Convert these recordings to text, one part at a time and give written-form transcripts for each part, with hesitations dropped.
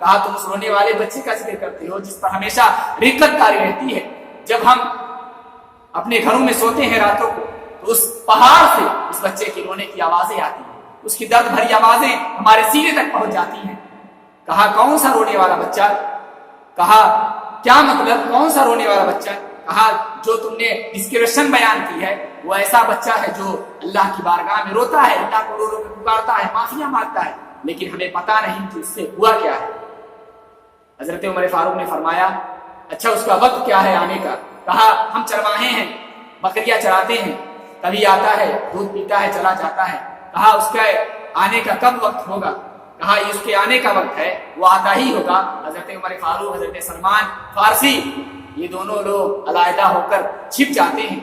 کہا تم اس رونے والے بچے کا ذکر کرتے ہو جس پر ہمیشہ رقت طاری رہتی ہے. جب ہم اپنے گھروں میں سوتے ہیں راتوں کو تو اس پہاڑ سے اس بچے کی رونے کی آوازیں آتی ہیں, اس کی درد بھری آوازیں ہمارے سینے تک پہنچ جاتی ہیں. کہا کون سا رونے والا بچہ؟ کہا کیا مطلب کون سا رونے والا بچہ؟ کہا جو تم نے ڈسکرپشن بیان کی ہے وہ ایسا بچہ ہے جو اللہ کی بارگاہ میں روتا ہے, اللہ کو رو رو کے پکارتا ہے, معافیاں مانگتا ہے, لیکن ہمیں پتا نہیں کہ اس سے ہوا کیا ہے. حضرت عمر فاروق نے فرمایا اچھا اس کا وقت کیا ہے آنے کا؟ کہا ہم چرواہے ہیں, بکریاں چراتے ہیں, کبھی آتا ہے دودھ پیتا ہے چلا جاتا ہے. کہا اس کا آنے کا کب وقت ہوگا؟ کہا اس کے آنے کا وقت ہے, وہ آتا ہی ہوگا. حضرت عمر فاروق, حضرت سلمان فارسی, یہ دونوں لوگ علیحدہ ہو کر چھپ جاتے ہیں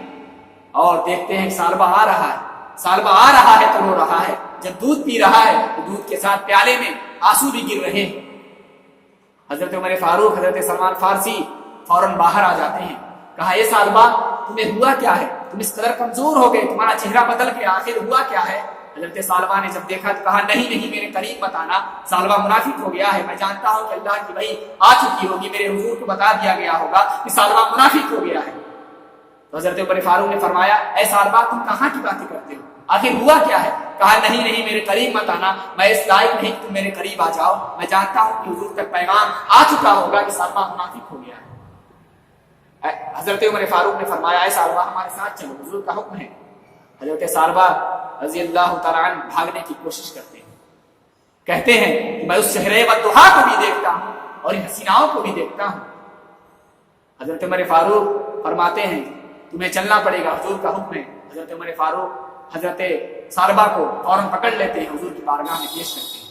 اور دیکھتے ہیں سالبہ آ رہا ہے. سالبہ آ رہا ہے تو رو رہا ہے, جب دودھ پی رہا ہے تو دودھ کے ساتھ پیالے میں آنسو بھی گر رہے ہیں. حضرت عمر فاروق, حضرت سلمان فارسی فوراً باہر آ جاتے ہیں. کہا یہ سالبہ تمہیں ہوا کیا ہے؟ تم اس قدر کمزور ہو گئے, تمہارا چہرہ بدل گیا, آخر ہوا کیا ہے؟ حضرت سالبہ نے جب دیکھا تو کہا نہیں میرے قریب مت آنا, سالبہ منافق ہو گیا ہے, میں جانتا ہوں کہ اللہ کی وحی آ چکی ہوگی, میرے حضور کو بتا دیا گیا ہوگا کہ سالبہ منافق ہو گیا ہے. تو حضرت عمر فاروق نے فرمایا اے سالبہ تم کہاں کی باتیں کرتے ہو, آخر ہوا کیا ہے؟ کہا نہیں میرے قریب مت آنا, میں اس لائق نہیں کہ تم میرے قریب آ جاؤ, میں جانتا ہوں کہ حضور تک پیغام آ چکا ہوگا کہ سالبہ منافق ہو گیا ہے. حضرت عمر فاروق نے فرمایا اے سالبہ ہمارے ساتھ چلو, حضور کا حکم ہے. حضرت سالبہ رضی اللہ تعالیٰ عنہ بھاگنے کی کوشش کرتے ہیں, کہتے ہیں کہ میں اس شہر والضحیٰ کو بھی دیکھتا ہوں اور ان حسیناؤں کو بھی دیکھتا ہوں. حضرت عمر فاروق فرماتے ہیں تمہیں چلنا پڑے گا, حضور کا حکم ہے. حضرت عمر فاروق حضرت سالبہ کو فوراً پکڑ لیتے ہیں, حضور کی بارگاہ میں پیش کرتے ہیں.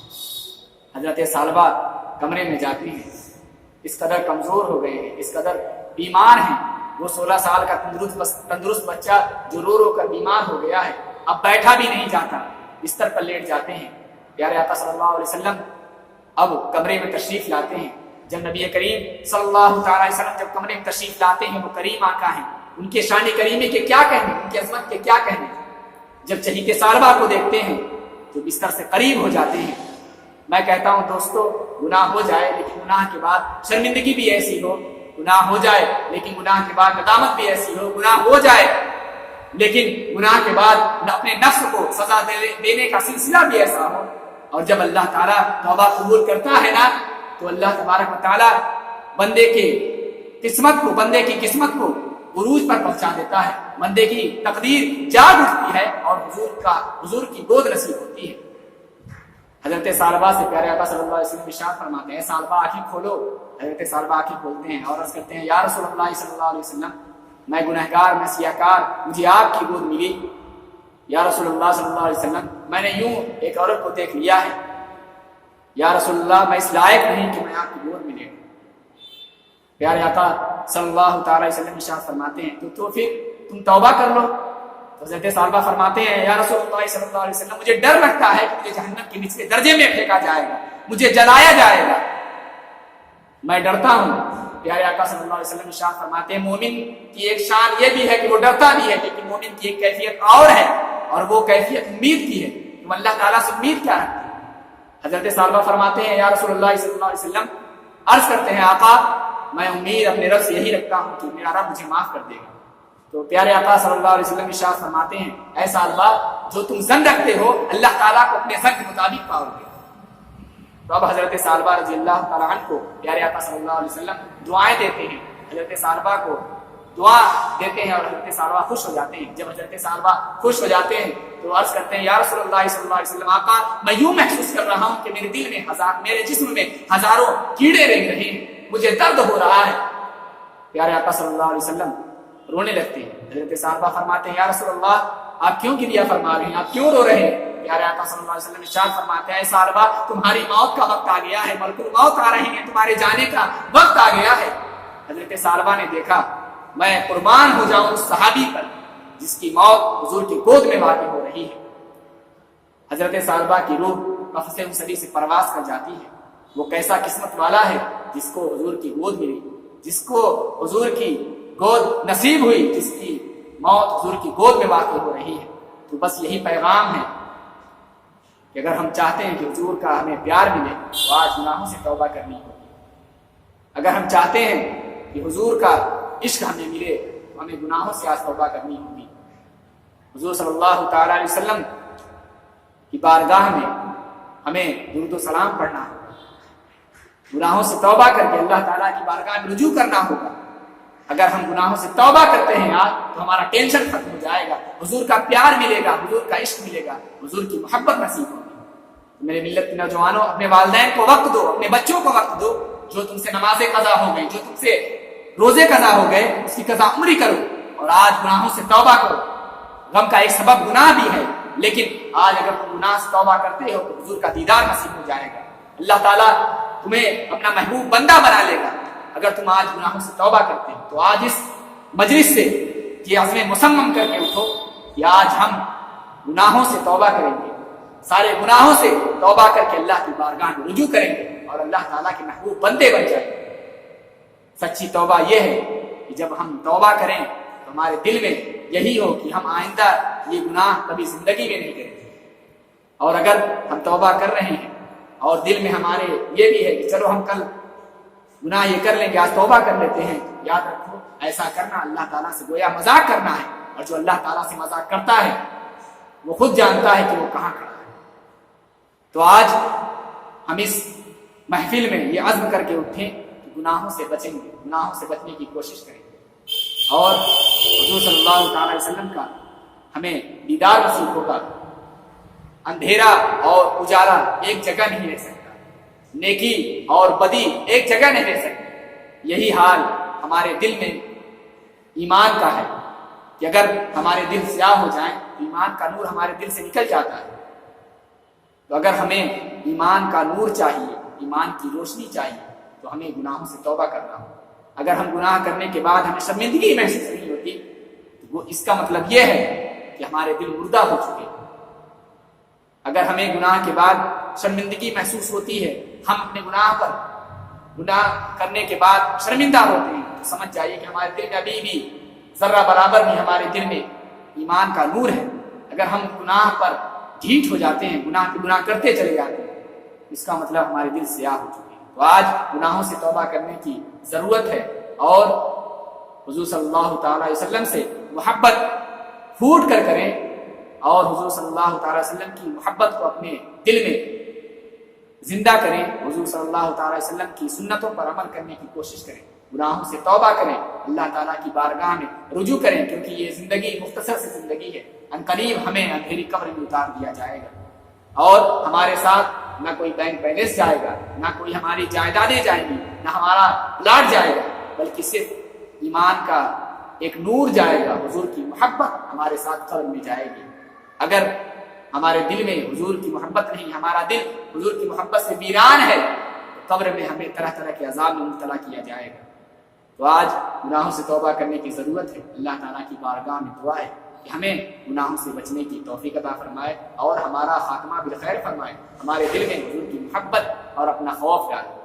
حضرت سالبہ کمرے میں جاتی ہیں, اس قدر کمزور ہو گئے ہیں, اس قدر بیمار ہیں. وہ 16 سال کا تندرست بچہ جو رو رو کر بیمار ہو گیا ہے, اب بیٹھا بھی نہیں جاتا, بستر پر لیٹ جاتے ہیں. پیارے آقا صلی اللہ علیہ وسلم اب کمرے میں تشریف لاتے ہیں. جب نبی کریم صلی اللہ تعالی وسلم جب کمرے میں تشریف لاتے ہیں, وہ کریم آقا ہیں, ان کے شان کریمی کے کیا کہنے, ان کی عظمت کے کیا کہنے. جب چہیتے سالبہ کو دیکھتے ہیں تو بستر سے قریب ہو جاتے ہیں. میں کہتا ہوں دوستو, گناہ ہو جائے لیکن گناہ کے بعد شرمندگی بھی ایسی ہو, گناہ ہو جائے لیکن گناہ کے بعد ندامت بھی ایسی ہو, گناہ ہو جائے لیکن گناہ کے بعد اپنے نفس کو سزا دینے کا سلسلہ بھی ایسا ہو. اور جب اللہ تعالیٰ توبہ قبول کرتا ہے نا تو اللہ تبارک و تعالیٰ بندے کی قسمت کو عروج پر پہنچا دیتا ہے, بندے کی تقدیر جاگ اٹھتی ہے اور حضور کی گود نصیب ہوتی ہے. حضرت سالبہ سے پیارے آقا صلی اللہ علیہ وسلم ارشاد فرماتے ہیں سالبہ آنکھیں کھولو. حضرت سالبہ آنکھیں کھولتے ہیں اور عرض کرتے ہیں یا رسول اللہ صلی اللہ علیہ وسلم, میں گنہگار, میں سیاہکار, مجھے آپ کی گود ملی. یا رسول اللہ صلی اللہ علیہ وسلم میں نے یوں ایک عورت کو دیکھ لیا ہے, یا رسول اللہ میں اس لائق نہیں کہ میں آپ کی گود ملے. پیارے آقا صلی اللہ تعالی وسلم ارشاد فرماتے ہیں تو پھر تم توبہ کر لو. حضرت سالبہ فرماتے ہیں یا رسول اللہ صلی اللہ علیہ وسلم مجھے ڈر لگتا ہے کہ مجھے جہنم کے نچلے درجے میں پھینکا جائے گا, مجھے جلایا جائے گا, میں ڈرتا ہوں. پیارے آقا صلی اللہ علیہ وسلم ارشاد فرماتے ہیں مومن کی ایک شان یہ بھی ہے کہ وہ ڈرتا بھی ہے, لیکن مومن کی ایک کیفیت اور ہے, اور وہ کیفیت امید کی ہے. تم اللہ تعالیٰ سے امید کیا رکھتے ہیں؟ حضرت سالبہ فرماتے ہیں یا رسول اللہ صلی اللہ علیہ وسلم, عرض کرتے ہیں آقا میں امید اپنے رب سے یہی رکھتا ہوں کہ میرا رب مجھے معاف کر دے گا. تو پیارے آقا صلی اللہ علیہ وسلم ارشاد فرماتے ہیں اے سالبہ جو تم زن رکھتے ہو اللہ تعالیٰ کو اپنے زن کے مطابق پاؤ گے. تو اب حضرت سالبہ رضی اللہ تعالیٰ عنہ کو پیارے آقا صلی اللہ علیہ وسلم دعائیں دیتے ہیں, حضرت سالبہ کو دعا دیتے ہیں اور حضرت سالبہ خوش ہو جاتے ہیں. جب حضرت سالبہ خوش ہو جاتے ہیں تو عرض کرتے ہیں یا رسول اللہ صلی اللہ علیہ وسلم آقا میں یوں محسوس کر رہا ہوں کہ میرے دل میں میرے جسم میں ہزاروں کیڑے رنگ رہے ہیں, مجھے درد ہو رہا ہے. پیارے آقا صلی اللہ علیہ وسلم رونے لگتے ہیں. حضرت سالبہ فرماتے ہیں یا رسول اللہ آپ کیوں گریہ فرما رہے ہیں, آپ کیوں رو رہے ہیں؟ پیارے آقا صلی اللہ علیہ وسلم ارشاد فرماتے ہیں اے سالبہ تمہاری موت کا وقت آ گیا ہے, ملک الموت آ رہے ہیں, تمہارے جانے کا وقت آ گیا ہے. حضرت سالبہ نے دیکھا میں قربان ہو جاؤں اس صحابی پر جس کی موت حضور کی گود میں واقع ہو رہی ہے. حضرت سالبہ کی روح قفس مسری سے پرواز کر جاتی ہے. وہ کیسا قسمت والا ہے جس کو حضور کی گود ملی, جس کو حضور کی گود نصیب ہوئی, جس کی موت حضور کی گود میں واقع ہو رہی ہے. تو بس یہی پیغام ہے کہ اگر ہم چاہتے ہیں کہ حضور کا ہمیں پیار ملے تو آج گناہوں سے توبہ کرنی ہوگی۔ اگر ہم چاہتے ہیں کہ حضور کا عشق ہمیں ملے تو ہمیں گناہوں سے آج توبہ کرنی ہوگی۔ حضور صلی اللہ تعالیٰ علیہ وسلم کی بارگاہ میں ہمیں درود و سلام پڑھنا ہوگا، گناہوں سے توبہ کر کے اللہ تعالیٰ کی بارگاہ میں رجوع کرنا ہوگا۔ اگر ہم گناہوں سے توبہ کرتے ہیں آج تو ہمارا ٹینشن ختم ہو جائے گا، حضور کا پیار ملے گا، حضور کا عشق ملے گا، حضور کی محبت نصیب ہوگی۔ میرے ملت کے نوجوانوں، اپنے والدین کو وقت دو، اپنے بچوں کو وقت دو۔ جو تم سے نمازیں قضا ہو گئی، جو تم سے روزے قضا ہو گئے، اس کی قضا عمری کرو اور آج گناہوں سے توبہ کرو۔ غم کا ایک سبب گناہ بھی ہے، لیکن آج اگر تم گناہ سے توبہ کرتے ہو تو حضور کا دیدار نصیب ہو جائے گا، اللہ تعالیٰ تمہیں اپنا محبوب بندہ بنا لے گا اگر تم آج گناہوں سے توبہ کرتے ہو۔ تو آج اس مجلس سے یہ عزم مصمم کر کے اٹھو کہ آج ہم گناہوں سے توبہ کریں گے، سارے گناہوں سے توبہ کر کے اللہ کی بارگاہ میں رجوع کریں گے اور اللہ تعالیٰ کے محبوب بندے بن جائیں گے۔ سچی توبہ یہ ہے کہ جب ہم توبہ کریں تو ہمارے دل میں یہی ہو کہ ہم آئندہ یہ گناہ کبھی زندگی میں نہیں کریں گے، اور اگر ہم توبہ کر رہے ہیں اور دل میں ہمارے یہ بھی ہے کہ چلو ہم کل گناہ یہ کر لیں گے، آج توبہ کر لیتے ہیں، یاد رکھو ایسا کرنا اللہ تعالیٰ سے گویا مذاق کرنا ہے، اور جو اللہ تعالیٰ سے مذاق کرتا ہے وہ خود جانتا ہے کہ وہ کہاں کھڑا ہے۔ تو آج ہم اس محفل میں یہ عزم کر کے اٹھیں کہ گناہوں سے بچیں گے، گناہوں سے بچنے کی کوشش کریں گے، اور حضور صلی اللہ تعالی علیہ وسلم کا ہمیں دیدار نصیب ہوگا۔ اندھیرا اور اجالا ایک جگہ نہیں رہ سکتا، نیکی اور بدی ایک جگہ نہیں رہ سکتی۔ یہی حال ہمارے دل میں ایمان کا ہے کہ اگر ہمارے دل سیاہ ہو جائیں تو ایمان کا نور ہمارے دل سے نکل جاتا ہے۔ تو اگر ہمیں ایمان کا نور چاہیے، ایمان کی روشنی چاہیے، تو ہمیں گناہوں سے توبہ کرنا ہو۔ اگر ہم گناہ کرنے کے بعد ہمیں شرمندگی محسوس نہیں ہوتی تو وہ اس کا مطلب یہ ہے کہ ہمارے دل مردہ ہو چکے۔ اگر ہمیں گناہ کے بعد شرمندگی محسوس ہوتی ہے، ہم اپنے گناہ کرنے کے بعد شرمندہ ہوتے ہیں، تو سمجھ جائیے کہ ہمارے دل میں ابھی بھی ذرہ برابر بھی ہمارے دل میں ایمان کا نور ہے۔ اگر ہم گناہ پر ڈھیٹ ہو جاتے ہیں، گناہ کرتے چلے جاتے ہیں، اس کا مطلب ہمارے دل سیاہ ہو چکے ہیں۔ تو آج گناہوں سے توبہ کرنے کی ضرورت ہے، اور حضور صلی اللہ تعالی علیہ وسلم سے محبت پھوٹ کر کریں، اور حضور صلی اللہ تعالی علیہ وسلم کی محبت کو اپنے دل میں زندہ کریں، حضور صلی اللہ تعالی علیہ وسلم کی سنتوں پر عمل کرنے کی کوشش کریں، گناہوں سے توبہ کریں، اللہ تعالیٰ کی بارگاہ میں رجوع کریں، کیونکہ یہ زندگی مختصر سی زندگی ہے، عنقریب ہمیں اندھیری قبر میں اتار دیا جائے گا، اور ہمارے ساتھ نہ کوئی بینک بیلنس جائے گا، نہ کوئی ہماری جائیدادیں جائیں گی، نہ ہمارا پلاٹ جائے گا، بلکہ صرف ایمان کا ایک نور جائے گا، حضور کی محبت ہمارے ساتھ قبر میں جائے گی۔ اگر ہمارے دل میں حضور کی محبت نہیں، ہمارا دل حضور کی محبت سے ویران ہے، تو قبر میں ہمیں طرح طرح کے عذاب میں مبتلا کیا جائے گا۔ تو آج گناہوں سے توبہ کرنے کی ضرورت ہے۔ اللہ تعالیٰ کی بارگاہ میں دعا ہے کہ ہمیں گناہوں سے بچنے کی توفیق عطا فرمائے اور ہمارا خاتمہ بالخیر فرمائے، ہمارے دل میں حضور کی محبت اور اپنا خوف ڈالے۔